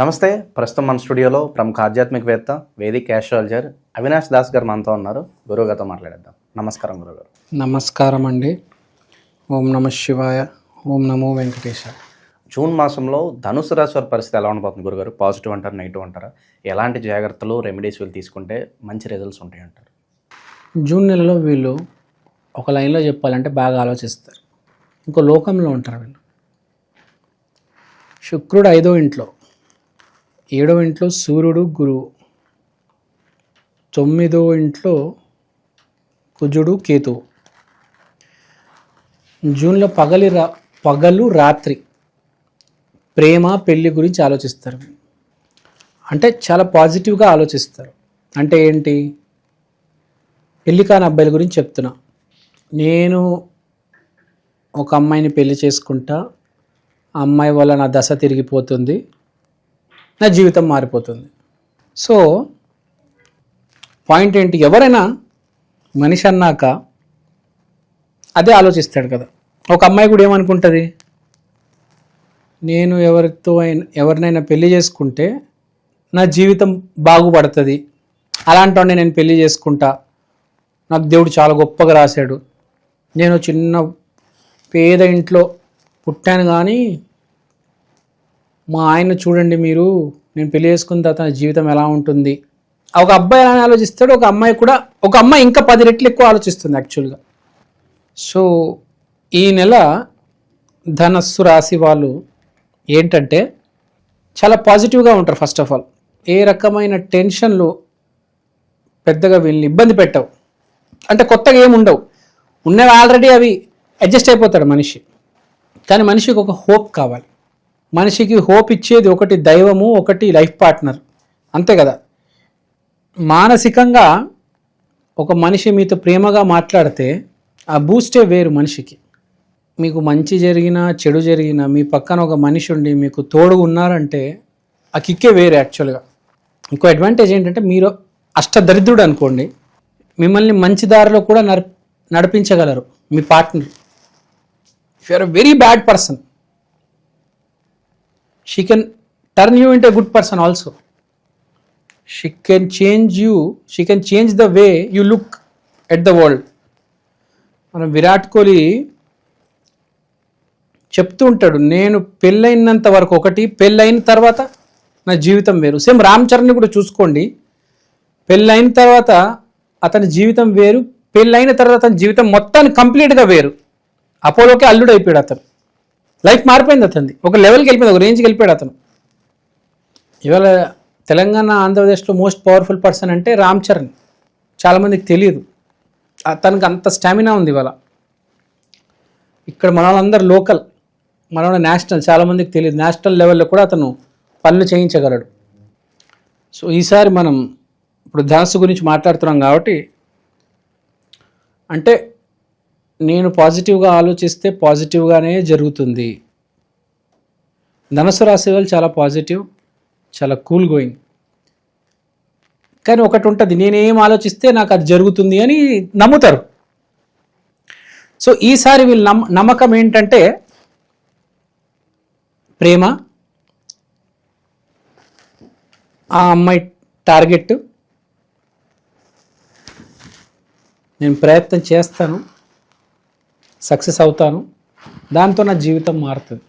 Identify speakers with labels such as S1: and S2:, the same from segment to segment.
S1: నమస్తే. ప్రస్తుతం మన స్టూడియోలో ప్రముఖ ఆధ్యాత్మికవేత్త, వేదిక్ ఆస్ట్రాలజర్ అవినాష్ దాస్ గారు మనతో ఉన్నారు. గురువుగారితో మాట్లాడేద్దాం. నమస్కారం గురుగారు.
S2: నమస్కారం అండి. ఓం నమ శివాయ, ఓం నమో వెంకటేశాయ.
S1: జూన్ మాసంలో ధనుసు రాశి వారి పరిస్థితి ఎలా ఉండబోతుంది గురుగారు? పాజిటివ్ అంటారు, నెగిటివ్ అంటారా? ఎలాంటి జాగ్రత్తలు, రెమెడీస్ వీళ్ళు తీసుకుంటే మంచి రిజల్ట్స్ ఉంటాయి అంటారు?
S2: జూన్ నెలలో వీళ్ళు ఒక లైన్లో చెప్పాలంటే బాగా ఆలోచిస్తారు. ఇంకో లోకంలో ఉంటారు వీళ్ళు. శుక్రుడు 5వ ఇంట్లో, 7వ ఇంట్లో సూర్యుడు, గురువు, 9వ ఇంట్లో కుజుడు, కేతువు. జూన్లో పగలు రాత్రి ప్రేమ పెళ్ళి గురించి ఆలోచిస్తారు. అంటే చాలా పాజిటివ్గా ఆలోచిస్తారు. అంటే ఏంటి? పెళ్ళి కాని అబ్బాయిల గురించి చెప్తున్నా. నేను ఒక అమ్మాయిని పెళ్లి చేసుకుంటా, ఆ అమ్మాయి వల్ల నా దశ తిరిగిపోతుంది, నా జీవితం మారిపోతుంది. సో పాయింట్ ఏంటి? ఎవరైనా మనిషి అన్నాక అదే ఆలోచిస్తాడు కదా. ఒక అమ్మాయి కూడా ఏమనుకుంటుంది? నేను ఎవరినైనా పెళ్లి చేసుకుంటే నా జీవితం బాగుపడుతుంది, అలాంటి వాడిని నేను పెళ్లి చేసుకుంటా, నాకు దేవుడు చాలా గొప్పగా రాశాడు, నేను చిన్న పేద ఇంట్లో పుట్టాను కానీ మా ఆయన చూడండి మీరు, నేను పెళ్లి చేసుకున్న తర్వాత నా జీవితం ఎలా ఉంటుంది. ఒక అబ్బాయి ఎలా ఆలోచిస్తాడు, ఒక అమ్మాయి ఇంకా 10 రెట్లు ఎక్కువ ఆలోచిస్తుంది యాక్చువల్గా. సో ఈ నెల ధనస్సు రాశి వాళ్ళు ఏంటంటే చాలా పాజిటివ్గా ఉంటారు. ఫస్ట్ ఆఫ్ ఆల్ ఏ రకమైన టెన్షన్లు పెద్దగా వీళ్ళని ఇబ్బంది పెట్టవు. అంటే కొత్తగా ఏమి ఉండవు, ఉన్నవి ఆల్రెడీ అవి అడ్జస్ట్ అయిపోతాడు మనిషి. కానీ మనిషికి ఒక హోప్ కావాలి. మనిషికి హోప్ ఇచ్చేది ఒకటి దైవము, ఒకటి లైఫ్ పార్ట్నర్, అంతే కదా. మానసికంగా ఒక మనిషి మీతో ప్రేమగా మాట్లాడితే ఆ బూస్టే వేరు మనిషికి. మీకు మంచి జరిగినా చెడు జరిగినా మీ పక్కన ఒక మనిషి ఉండి మీకు తోడు ఉన్నారంటే ఆ కిక్కే వేరు యాక్చువల్గా. ఇంకో అడ్వాంటేజ్ ఏంటంటే, మీరు అష్టదరిద్రుడు అనుకోండి, మిమ్మల్ని మంచి దారిలో కూడా నడిపించగలరు మీ partner. If you are a very bad person, she can turn you into a good person also. She can change the way you look at the world. మనం విరాట్ కోహ్లీ చెప్తూ ఉంటాడు, నేను పెళ్ళైనంత వరకు ఒకటి, పెళ్ళైన తర్వాత నా జీవితం వేరు. సేమ్ రామ్ చరణ్ని కూడా చూసుకోండి, పెళ్ళైన తర్వాత అతని జీవితం వేరు, పెళ్ళైన తర్వాత అతని జీవితం మొత్తాన్ని కంప్లీట్గా వేరు. అపోలోకే అల్లుడు అయిపోయాడు అతను. లైఫ్ మారిపోయింది అతనిది, ఒక లెవెల్కి వెళ్ళిపోయింది, ఒక రేంజ్కి వెళ్ళిపోయాడు అతను. ఇవాళ తెలంగాణ, ఆంధ్రప్రదేశ్లో మోస్ట్ పవర్ఫుల్ పర్సన్ అంటే రామ్ చరణ్. చాలామందికి తెలియదు, అతనికి అంత స్టామినా ఉంది. ఇవాళ ఇక్కడ మన వాళ్ళందరూ లోకల్, మన వాళ్ళ నేషనల్, చాలామందికి తెలియదు. నేషనల్ లెవెల్లో కూడా అతను పనులు చేయించగలడు. సో ఈసారి మనం ఇప్పుడు ధనస్సు గురించి మాట్లాడుతున్నాం కాబట్టి, అంటే నేను పాజిటివ్గా ఆలోచిస్తే పాజిటివ్గానే జరుగుతుంది. ధనుసు రాశి వాళ్ళు చాలా పాజిటివ్, చాలా కూల్ గోయింగ్. కానీ ఒకటి ఉంటుంది, నేనేం ఆలోచిస్తే నాకు అది జరుగుతుంది అని నమ్ముతారు. సో ఈసారి వీళ్ళ నమ్మకం ఏంటంటే ప్రేమ, ఆ అమ్మాయి టార్గెట్, నేను ప్రయత్నం చేస్తాను, సక్సెస్ అవుతాను, దాంతో నా జీవితం మారుతుంది.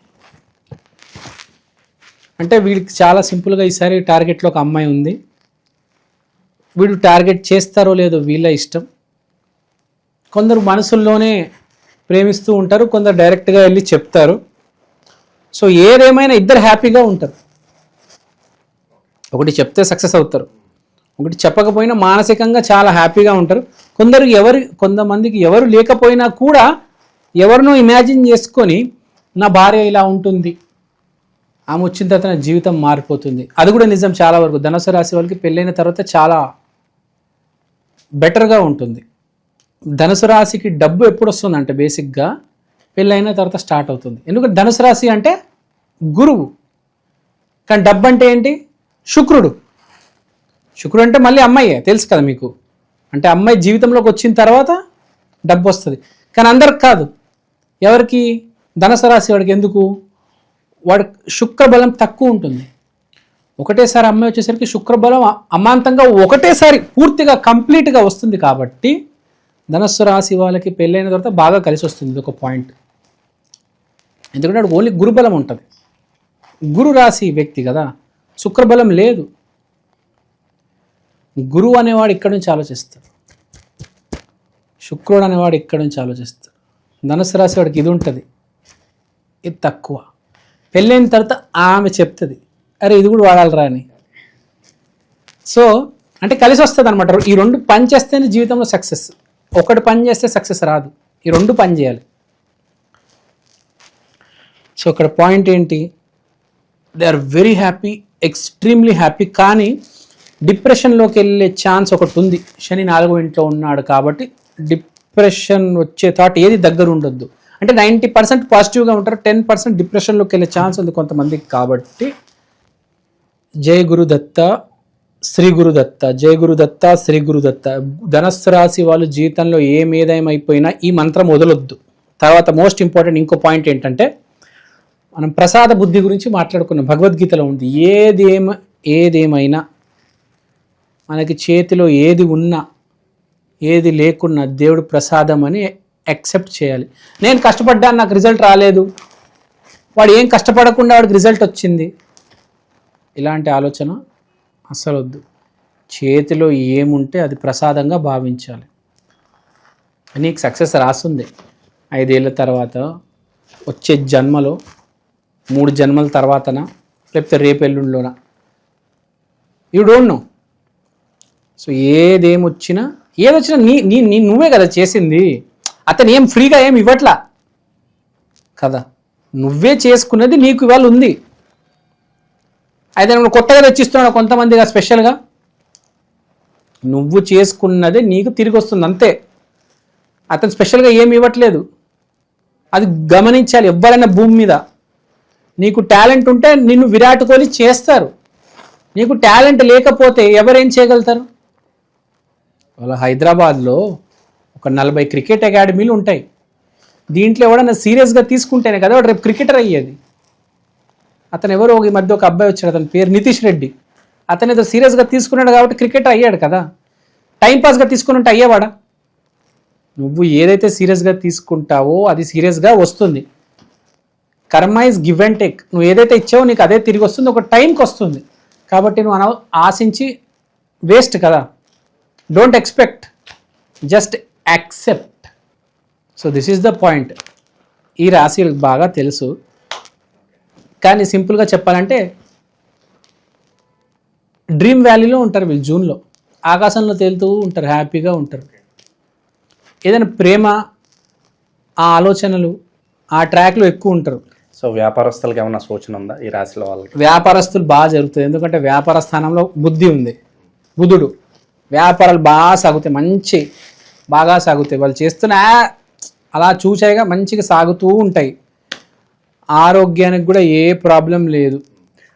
S2: అంటే వీడికి చాలా సింపుల్గా ఈసారి టార్గెట్లో ఒక అమ్మాయి ఉంది, వీడు టార్గెట్ చేస్తారో లేదో వీళ్ళ ఇష్టం. కొందరు మనసుల్లోనే ప్రేమిస్తూ ఉంటారు, కొందరు డైరెక్ట్గా వెళ్ళి చెప్తారు. సో ఏదేమైనా ఇద్దరు హ్యాపీగా ఉంటారు. ఒకటి చెప్తే సక్సెస్ అవుతారు, ఒకటి చెప్పకపోయినా మానసికంగా చాలా హ్యాపీగా ఉంటారు. కొంతమందికి ఎవరు లేకపోయినా కూడా ఎవరినో ఇమాజిన్ చేసుకొని, నా భార్య ఇలా ఉంటుంది, ఆమె వచ్చిన తర్వాత నా జీవితం మారిపోతుంది. అది కూడా నిజం. చాలా వరకు ధనుసు రాశి వాళ్ళకి పెళ్ళైన తర్వాత చాలా బెటర్గా ఉంటుంది. ధనుసు రాశికి డబ్బు ఎప్పుడు వస్తుందంటే బేసిక్గా పెళ్ళైన తర్వాత స్టార్ట్ అవుతుంది. ఎందుకంటే ధనుసు రాశి అంటే గురువు, కానీ డబ్బు అంటే ఏంటి? శుక్రుడు. శుక్రుడు అంటే మళ్ళీ అమ్మాయే, తెలుసు కదా మీకు. అంటే అమ్మాయి జీవితంలోకి వచ్చిన తర్వాత డబ్బు వస్తుంది. కానీ అందరికి కాదు. ఎవరికి? ధనుసు రాశి వాడికి. ఎందుకు? వాడు శుక్ర బలం తక్కువ ఉంటుంది. ఒకటేసారి అమ్మాయి వచ్చేసరికి శుక్రబలం అమాంతంగా ఒకటేసారి పూర్తిగా కంప్లీట్గా వస్తుంది కాబట్టి ధనస్సు రాశి వాళ్ళకి పెళ్ళైన తర్వాత బాగా కలిసి వస్తుంది. ఇది ఒక పాయింట్. ఎందుకంటే వాడు ఓన్లీ గురుబలం ఉంటుంది. గురు రాశి వ్యక్తి కదా, శుక్రబలం లేదు. గురువు అనేవాడు ఇక్కడి నుంచి ఆలోచిస్తాడు, శుక్రుడు అనేవాడు ఇక్కడి నుంచి ఆలోచిస్తాడు. ధనుసు రాశి వాడికి ఇది ఉంటుంది, ఇది తక్కువ. పెళ్ళైన తర్వాత ఆమె చెప్తుంది, అరే ఇది కూడా వాడాలరా అని. సో అంటే కలిసి వస్తుంది అనమాట. ఈ రెండు పని చేస్తేనే జీవితంలో సక్సెస్. ఒకటి పని చేస్తే సక్సెస్ రాదు, ఈ రెండు పని చేయాలి. సో ఇక్కడ పాయింట్ ఏంటి, they are very happy, extremely happy. కానీ డిప్రెషన్లోకి వెళ్ళే ఛాన్స్ ఒకటి ఉంది. శని 4వ ఇంట్లో ఉన్నాడు కాబట్టి డిప్రెషన్ వచ్చే థాట్ ఏది దగ్గర ఉండొద్దు. అంటే 90% పాజిటివ్గా ఉంటారు, 10% డిప్రెషన్లోకి వెళ్ళే ఛాన్స్ ఉంది కొంతమందికి. కాబట్టి జై గురుదత్త, శ్రీ గురుదత్త, జై గురుదత్త, శ్రీ గురుదత్త. ధనస్సు రాశి వాళ్ళు జీవితంలో ఏమైపోయినా ఈ మంత్రం వదలొద్దు. తర్వాత మోస్ట్ ఇంపార్టెంట్ ఇంకో పాయింట్ ఏంటంటే, మనం ప్రసాద బుద్ధి గురించి మాట్లాడుకున్నాం, భగవద్గీతలో ఉంది. ఏదేమైనా మనకి చేతిలో ఏది ఉన్నా ఏది లేకున్నా దేవుడు ప్రసాదం అని యాక్సెప్ట్ చేయాలి. నేను కష్టపడ్డాను, నాకు రిజల్ట్ రాలేదు, వాడు ఏం కష్టపడకుండా వాడికి రిజల్ట్ వచ్చింది, ఇలాంటి ఆలోచన అస్సలు వద్దు. చేతిలో ఏముంటే అది ప్రసాదంగా భావించాలి. నీకు సక్సెస్ రాస్తుంది 5 ఏళ్ళ తర్వాత, వచ్చే జన్మలో, 3 జన్మల తర్వాతనా, లేకపోతే రేపు ఎల్లుండిలోనా, యూ డోంట్ నో. సో ఏదొచ్చినా నువ్వే కదా చేసింది. అతను ఏం ఫ్రీగా ఏం ఇవ్వట్లా కదా, నువ్వే చేసుకున్నది నీకు ఇవాళ ఉంది. అయితే నువ్వు కొత్తగా తెచ్చిస్తున్నావు కొంతమందిగా, స్పెషల్గా నువ్వు చేసుకున్నదే నీకు తిరిగి వస్తుంది అంతే. అతను స్పెషల్గా ఏమి ఇవ్వట్లేదు, అది గమనించాలి. ఎవరైనా భూమి మీద నీకు టాలెంట్ ఉంటే నిన్ను విరాట్ కోహ్లీ చేస్తారు, నీకు టాలెంట్ లేకపోతే ఎవరేం చేయగలుగుతారు? వాళ్ళ హైదరాబాద్లో ఒక 40 క్రికెట్ అకాడమీలు ఉంటాయి. దీంట్లో ఎవడన్నా సీరియస్గా తీసుకుంటేనే కదా వాడు రేపు క్రికెటర్ అయ్యేది. అతను ఎవరో ఈ మధ్య ఒక అబ్బాయి వచ్చాడు, అతని పేరు నితీష్ రెడ్డి. అతను ఏదో సీరియస్గా తీసుకున్నాడు కాబట్టి క్రికెటర్ అయ్యాడు కదా. టైంపాస్గా తీసుకుని ఉంటే అయ్యేవాడా? నువ్వు ఏదైతే సీరియస్గా తీసుకుంటావో అది సీరియస్గా వస్తుంది. కర్మ ఇస్ గివ్ అండ్ టేక్. నువ్వు ఏదైతే ఇచ్చావో నీకు అదే తిరిగి వస్తుంది, ఒక టైంకి వస్తుంది. కాబట్టి నువ్వు ఆశించి వేస్ట్ కదా. Don't expect, just accept. So this is the point. ఈ రాశి బాగా తెలుసు, కానీ సింపుల్గా చెప్పాలంటే డ్రీమ్ వ్యాలీలో ఉంటారు వీళ్ళు. జూన్లో ఆకాశంలో తేలుతూ ఉంటారు, హ్యాపీగా ఉంటారు. ఏదైనా ప్రేమ, ఆ ఆలోచనలు, ఆ ట్రాక్లో ఎక్కువ ఉంటారు.
S1: సో వ్యాపారస్తులకి ఏమన్నా సూచన ఉందా ఈ రాశిలో వాళ్ళకి?
S2: వ్యాపారస్తులు బాగా జరుగుతుంది, ఎందుకంటే వ్యాపార స్థానంలో బుద్ధి ఉంది, బుధుడు. వ్యాపారాలు బాగా సాగుతాయి, బాగా సాగుతాయి. వాళ్ళు చేస్తున్న అలా చూసాయిగా మంచిగా సాగుతూ ఉంటాయి. ఆరోగ్యానికి కూడా ఏ ప్రాబ్లం లేదు.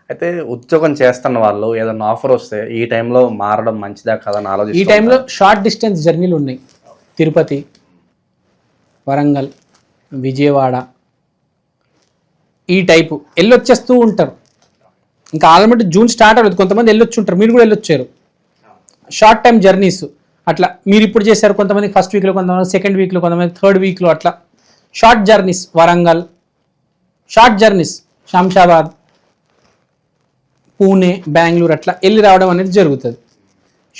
S1: అయితే ఉద్యోగం చేస్తున్న వాళ్ళు ఏదైనా ఆఫర్ వస్తే ఈ టైంలో మారడం మంచిదా కదా అని ఆలోచిస్తారు.
S2: ఈ టైంలో షార్ట్ డిస్టెన్స్ జర్నీలు ఉన్నాయి, తిరుపతి, వరంగల్, విజయవాడ, ఈ టైపు వెళ్ళొచ్చేస్తూ ఉంటారు. ఇంకా ఆల్రెడీ జూన్ స్టార్ట్ అవ్వలేదు, కొంతమంది వెళ్ళొచ్చి ఉంటారు, మీరు కూడా వెళ్ళొచ్చారు. షార్ట్ టైం జర్నీస్ అట్లా మీరు ఇప్పుడు చేశారు. కొంతమంది ఫస్ట్ వీక్లో, కొంతమంది సెకండ్ వీక్లో, కొంతమంది థర్డ్ వీక్లో, అట్లా short journeys. Warangal short journeys, Shamshabad, Pune, Bengaluru అట్లా వెళ్ళి రావడం అనేది జరుగుతుంది.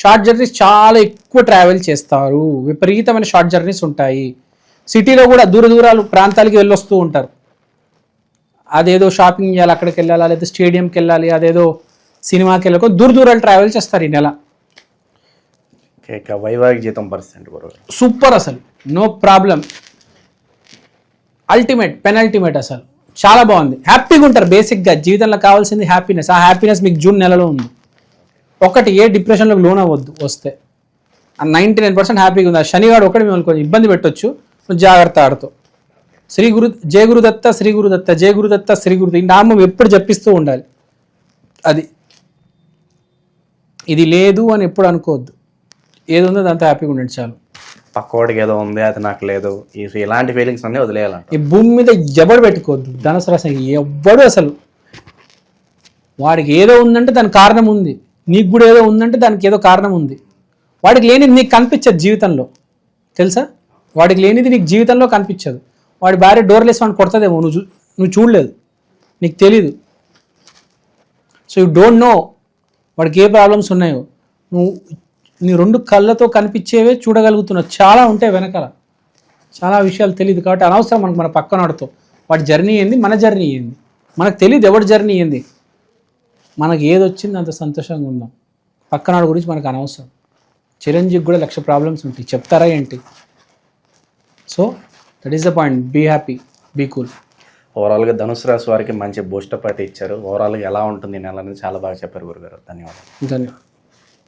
S2: షార్ట్ జర్నీస్ చాలా ఎక్కువ ట్రావెల్ చేస్తారు, విపరీతమైన షార్ట్ జర్నీస్ ఉంటాయి. సిటీలో కూడా దూరాలు ప్రాంతాలకి వెళ్ళొస్తూ ఉంటారు. అదేదో షాపింగ్ చేయాలి, అక్కడికి వెళ్ళాలి, లేదా స్టేడియంకి వెళ్ళాలి, అదేదో సినిమాకి వెళ్ళాలి, దూరాలు ట్రావెల్ చేస్తారు ఈ నెల.
S1: వైవాహిక జీతం పరిస్థితి
S2: సూపర్, అసలు నో ప్రాబ్లం, అల్టిమేట్, పెనల్టిమేట్, అసలు చాలా బాగుంది. హ్యాపీగా ఉంటారు. బేసిక్గా జీవితంలో కావాల్సింది హ్యాపీనెస్. ఆ హ్యాపీనెస్ మీకు జూన్ నెలలో ఉంది. ఒకటి, ఏ డిప్రెషన్లోకి లోన్ అవ్వద్దు. వస్తే 99% హ్యాపీగా ఉంది. ఆ శనివాడు ఒకటి మిమ్మల్ని కొంచెం ఇబ్బంది పెట్టొచ్చు, జాగ్రత్త ఆడుతూ. శ్రీ గురు, జయ గురుదత్త, శ్రీ గురుదత్త, జయ గురుదత్త, శ్రీ గురుదత్త, ఈ నామం ఎప్పుడు జపిస్తూ ఉండాలి. అది ఇది లేదు అని ఎప్పుడు అనుకోవద్దు. ఏది ఉందో దాంతో హ్యాపీగా ఉండండి చాలు.
S1: పక్కోడికి ఏదో ఉంది అది నాకు లేదు, ఇలాంటి ఫీలింగ్స్ అన్నీ వదిలేయాలంట.
S2: ఈ భూమి మీద ఎవడు పెట్టుకోవద్దు ధనుసు రాశి. ఎవ్వడు అసలు వాడికి ఏదో ఉందంటే దానికి కారణం ఉంది, నీకు కూడా ఏదో ఉందంటే దానికి ఏదో కారణం ఉంది. వాడికి లేనిది నీకు కనిపించదు జీవితంలో, తెలుసా? వాడికి లేనిది నీకు జీవితంలో కనిపించదు. వాడి భార్య డోర్లెస్ వాడిని కొడుతుందేమో, నువ్వు చూడలేదు, నీకు తెలీదు. సో యూ డోంట్ నో వాడికి ఏ ప్రాబ్లమ్స్ ఉన్నాయో. నువ్వు నీ 2 కళ్ళతో కనిపించేవే చూడగలుగుతున్నావు, చాలా ఉంటాయి వెనకాల, చాలా విషయాలు తెలియదు. కాబట్టి అనవసరం మనకు మన పక్కనోడితో వాడి జర్నీ ఏంది, మన జర్నీ ఏంది, మనకు తెలియదు ఎవరి జర్నీ ఏంది. మనకి ఏది వచ్చింది అంత సంతోషంగా ఉందాం, పక్కనాడు గురించి మనకు అనవసరం. చిరంజీవికి కూడా 1,00,000 ప్రాబ్లమ్స్ ఉంటాయి, చెప్తారా ఏంటి? So that is the point, be happy, be cool.
S1: ఓవరాల్గా ధనుసు రాశి వారికి మంచి బూస్టప్ అయితే ఇచ్చారు. ఓవరాల్గా ఎలా ఉంటుంది ఈ నెల అనేది చాలా బాగా చెప్పారు గురుగారు. ధన్యవాదాలు.
S2: ధన్యవాదాలు.